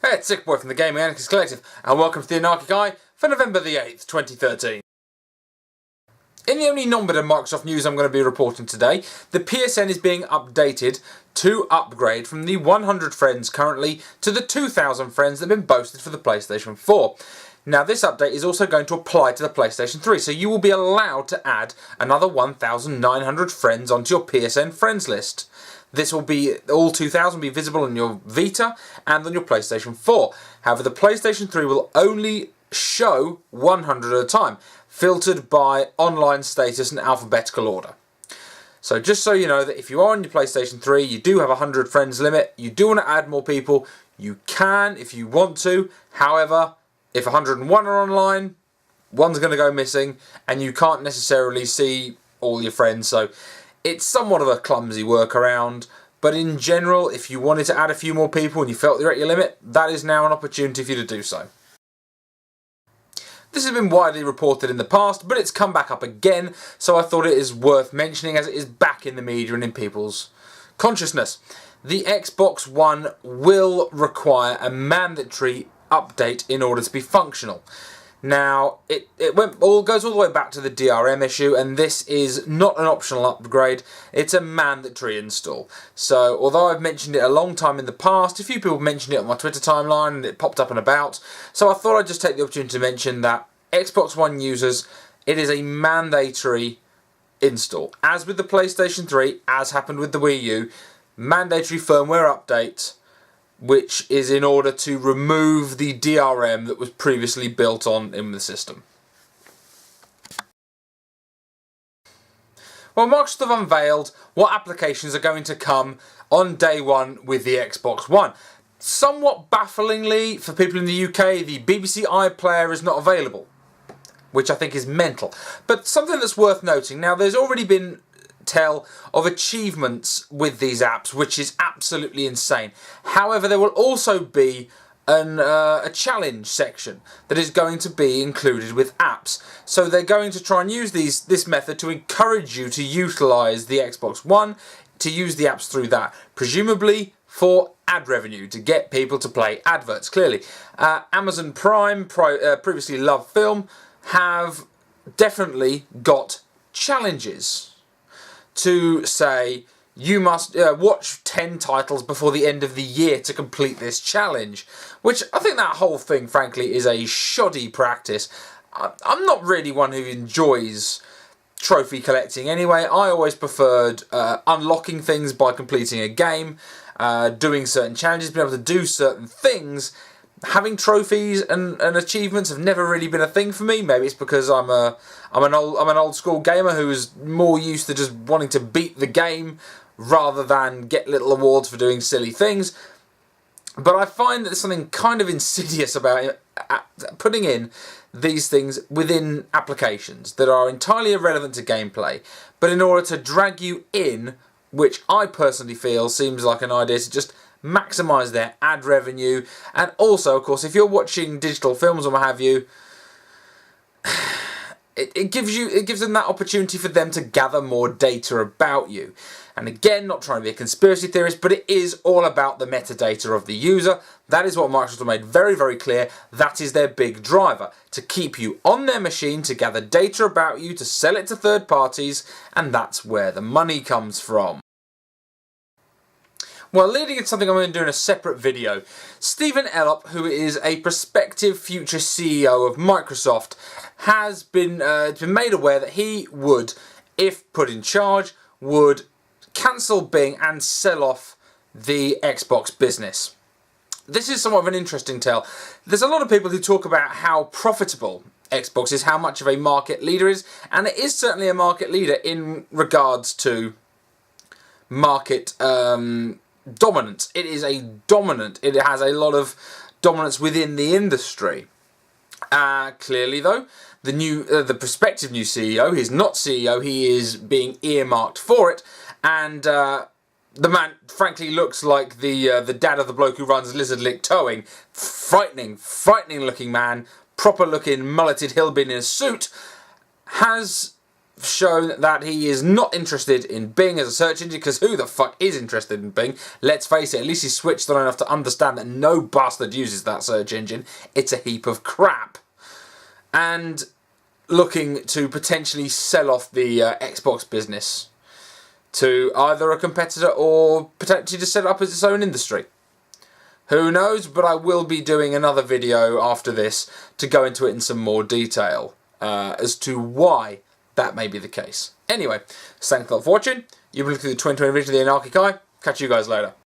Hey, it's SickBoy from the Gaminganarchist Collective, and welcome to the Anarchic Eye for November the 8th, 2013. In the only non-bit of Microsoft news I'm going to be reporting today, the PSN is being updated to upgrade from the 100 friends currently to the 2,000 friends that have been boasted for the PlayStation 4. Now this update is also going to apply to the PlayStation 3, so you will be allowed to add another 1,900 friends onto your PSN friends list. This will be, all 2,000 will be visible on your Vita and on your PlayStation 4. However, the PlayStation 3 will only show 100 at a time, filtered by online status and alphabetical order. So just so you know that if you are on your PlayStation 3, you do have a 100 friends limit, you do want to add more people, you can if you want to. However, if 101 are online, one's going to go missing and you can't necessarily see all your friends. So it's somewhat of a clumsy workaround, but in general, if you wanted to add a few more people and you felt you're at your limit, that is now an opportunity for you to do so. This has been widely reported in the past, but it's come back up again, so I thought it is worth mentioning as it is back in the media and in people's consciousness. The Xbox One will require a mandatory update in order to be functional. Now, it goes all the way back to the DRM issue, and this is not an optional upgrade, it's a mandatory install. So, although I've mentioned it a long time in the past, a few people mentioned it on my Twitter timeline, and it popped up and about, so I thought I'd just take the opportunity to mention that Xbox One users, it is a mandatory install. As with the PlayStation 3, as happened with the Wii U, mandatory firmware update, which is in order to remove the DRM that was previously built on in the system. Well, Microsoft have unveiled what applications are going to come on day one with the Xbox One. Somewhat bafflingly, for people in the UK, the BBC iPlayer is not available, which I think is mental. But something that's worth noting, now there's already been tell of achievements with these apps, which is absolutely insane. However, there will also be a challenge section that is going to be included with apps. So they're going to try and use this method to encourage you to utilise the Xbox One, to use the apps through that, presumably for ad revenue, to get people to play adverts, clearly. Amazon Prime, previously Love Film, have definitely got challenges to say, you must watch 10 titles before the end of the year to complete this challenge. Which, I think that whole thing, frankly, is a shoddy practice. I'm not really one who enjoys trophy collecting anyway. I always preferred unlocking things by completing a game, doing certain challenges, being able to do certain things. Having trophies and achievements have never really been a thing for me. Maybe it's because I'm an old school gamer who is more used to just wanting to beat the game rather than get little awards for doing silly things. But I find that there's something kind of insidious about putting in these things within applications that are entirely irrelevant to gameplay, but in order to drag you in, which I personally feel seems like an idea to just maximise their ad revenue. And also, of course, if you're watching digital films or what have you, it gives them that opportunity for them to gather more data about you. And again, not trying to be a conspiracy theorist, but it is all about the metadata of the user. That is what Microsoft have made very, very clear. That is their big driver, to keep you on their machine, to gather data about you, to sell it to third parties, and that's where the money comes from. Well, leading into something I'm going to do in a separate video, Stephen Elop, who is a prospective future CEO of Microsoft, has been made aware that he would, if put in charge, would cancel Bing and sell off the Xbox business. This is somewhat of an interesting tale. There's a lot of people who talk about how profitable Xbox is, how much of a market leader is, and it is certainly a market leader in regards to market dominance. It is a dominant. It has a lot of dominance within the industry. Clearly, though, the prospective new CEO, he's not CEO. He is being earmarked for it, and the man, frankly, looks like the dad of the bloke who runs Lizard Lick Towing. Frightening looking man, proper looking mulleted hillbilly in a suit, has shown that he is not interested in Bing as a search engine, because who the fuck is interested in Bing? Let's face it, at least he's switched on enough to understand that no bastard uses that search engine. It's a heap of crap. And looking to potentially sell off the Xbox business to either a competitor or potentially to set it up as its own industry. Who knows, but I will be doing another video after this to go into it in some more detail as to why that may be the case. Anyway, thanks a lot for watching. You've been looking at the 2020 vision of the Anarchic Eye. Catch you guys later.